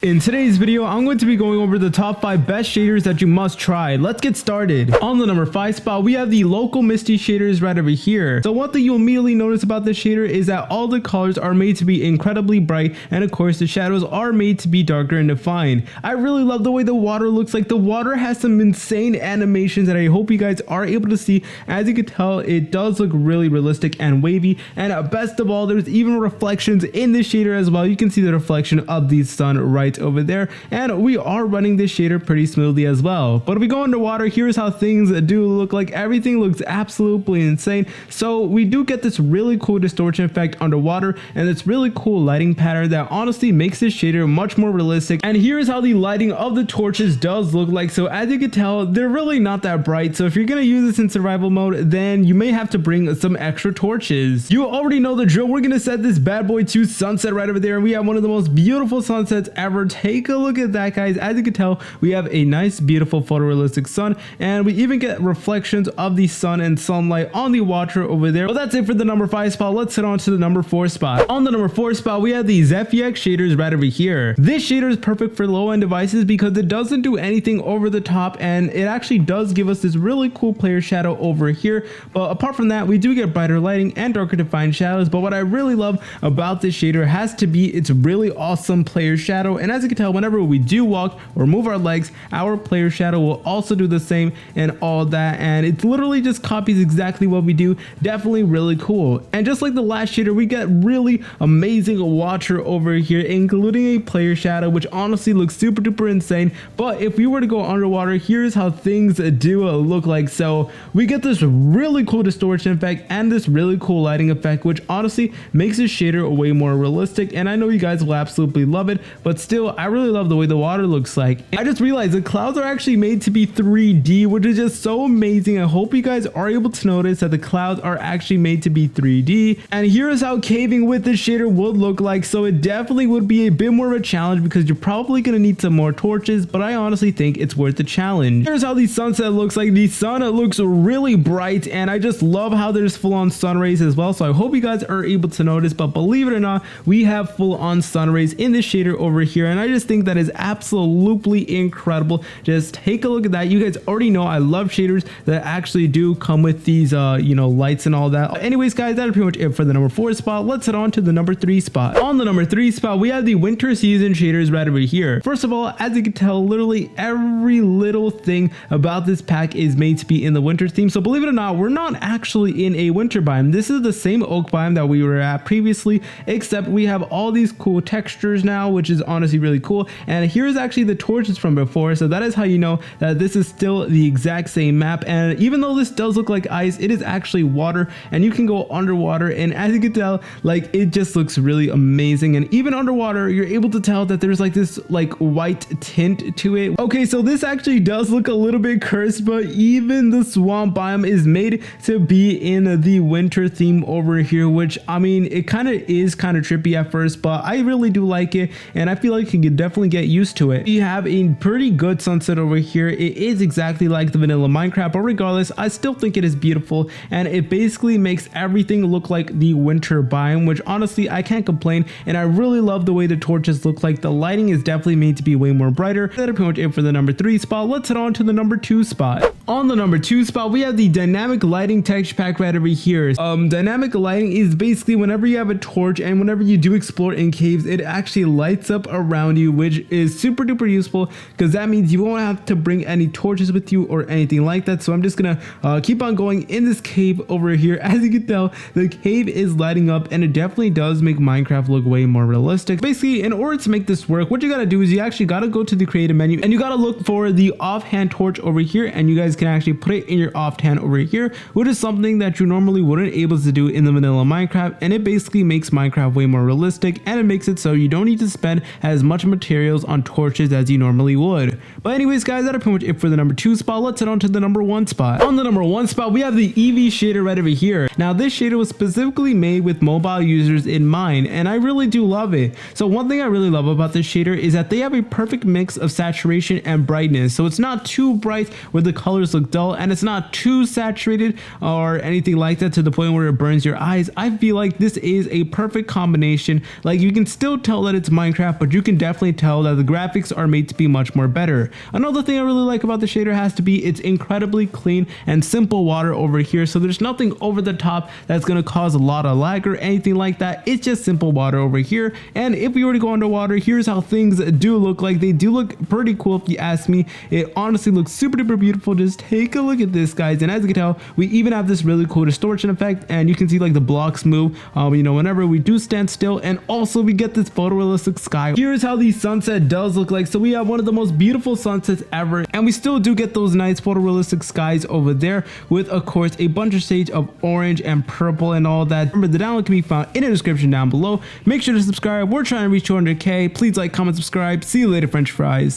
In today's video, I'm going to be going over the top 5 best shaders that you must try. Let's get started. On the number 5 spot, we have the local Misty shaders right over here. So one thing you'll immediately notice about this shader is that all the colors are made to be incredibly bright, and of course the shadows are made to be darker and defined. I really love the way the water looks like. The water has some insane animations that I hope you guys are able to see. As you can tell, it does look really realistic and wavy, and best of all, there's even reflections in this shader as well. You can see the reflection of the sun right over there, and we are running this shader pretty smoothly as well. But if we go underwater, here's how things do look like. Everything looks absolutely insane. So we do get this really cool distortion effect underwater, and it's really cool lighting pattern that honestly makes this shader much more realistic. And here's how the lighting of the torches does look like. So as you can tell, they're really not that bright, so if you're gonna use this in survival mode, then you may have to bring some extra torches. You already know the drill. We're gonna set this bad boy to sunset right over there, and we have one of the most beautiful sunsets ever. Take a look at that, guys. As you can tell, we have a nice beautiful photorealistic sun, and we even get reflections of the sun and sunlight on the water over there. But that's it for the number 5 spot. Let's head on to the number 4 spot. On the number 4 spot, we have the Zephyx Shaders right over here. This shader is perfect for low-end devices because it doesn't do anything over the top, and it actually does give us this really cool player shadow over here. But apart from that, we do get brighter lighting and darker defined shadows. But what I really love about this shader has to be its really awesome player shadow. And as you can tell, whenever we do walk or move our legs, our player shadow will also do the same and all that, and it literally just copies exactly what we do. Definitely really cool. And just like the last shader, we get really amazing water over here, including a player shadow, which honestly looks super duper insane. But if we were to go underwater, here's how things do look like. So we get this really cool distortion effect and this really cool lighting effect, which honestly makes this shader way more realistic, and I know you guys will absolutely love it. But still, I really love the way the water looks like. I just realized the clouds are actually made to be 3D, which is just so amazing. I hope you guys are able to notice that the clouds are actually made to be 3D. And here is how caving with this shader would look like. So it definitely would be a bit more of a challenge because you're probably going to need some more torches, but I honestly think it's worth the challenge. Here's how the sunset looks like. The sun looks really bright, and I just love how there's full-on sun rays as well. So I hope you guys are able to notice, but believe it or not, we have full-on sun rays in this shader over here, and I just think that is absolutely incredible. Just take a look at that. You guys already know I love shaders that actually do come with these lights and all that. Anyways, guys, that is pretty much it for the number 4 spot. Let's head on to the number 3 spot. On the number 3 spot, we have the winter season shaders right over here. First of all, as you can tell, literally every little thing about this pack is made to be in the winter theme. So believe it or not, we're not actually in a winter biome. This is the same oak biome that we were at previously, except we have all these cool textures now, which is honestly really cool. And here's actually the torches from before, so that is how you know that this is still the exact same map. And even though this does look like ice, it is actually water, and you can go underwater, and as you can tell, like, it just looks really amazing. And even underwater, you're able to tell that there's like this like white tint to it. Okay, so this actually does look a little bit cursed, but even the swamp biome is made to be in the winter theme over here, which I mean, it kind of is kind of trippy at first, but I really do like it, and I feel like you can definitely get used to it. We have a pretty good sunset over here. It is exactly like the vanilla Minecraft, but regardless, I still think it is beautiful, and it basically makes everything look like the winter biome, which honestly I can't complain. And I really love the way the torches look like. The lighting is definitely made to be way more brighter. That is pretty much it for the number 3 spot. Let's head on to the number 2 spot. On the number 2 spot, we have the dynamic lighting texture pack right over here. Dynamic lighting is basically whenever you have a torch and whenever you do explore in caves, it actually lights up around you, which is super duper useful because that means you won't have to bring any torches with you or anything like that. So I'm just gonna keep on going in this cave over here. As you can tell, the cave is lighting up, and it definitely does make Minecraft look way more realistic. Basically, in order to make this work, what you gotta do is you actually gotta go to the creative menu, and you gotta look for the offhand torch over here, and you guys can actually put it in your offhand over here, which is something that you normally wouldn't able to do in the vanilla Minecraft. And it basically makes Minecraft way more realistic, and it makes it so you don't need to spend as much materials on torches as you normally would. But anyways, guys, that is pretty much it for the number 2 spot. Let's head on to the number 1 spot. On the number 1 spot, we have the EV shader right over here. Now this shader was specifically made with mobile users in mind, and I really do love it. So one thing I really love about this shader is that they have a perfect mix of saturation and brightness. So it's not too bright where the colors look dull, and it's not too saturated or anything like that to the point where it burns your eyes. I feel like this is a perfect combination. Like, you can still tell that it's Minecraft, but you can can definitely tell that the graphics are made to be much more better. Another thing I really like about the shader has to be it's incredibly clean and simple water over here, so there's nothing over the top that's going to cause a lot of lag or anything like that. It's just simple water over here. And if we were to go underwater, here's how things do look like. They do look pretty cool if you ask me. It honestly looks super duper beautiful. Just take a look at this, guys. And as you can tell, we even have this really cool distortion effect, and you can see like the blocks move you know, whenever we do stand still. And also we get this photorealistic sky. Here's how the sunset does look like. So we have one of the most beautiful sunsets ever, and we still do get those nice photorealistic skies over there with, of course, a bunch of shades of orange and purple and all that. Remember, the download can be found in the description down below. Make sure to subscribe. We're trying to reach 200k. Please like, comment, subscribe. See you later, French fries.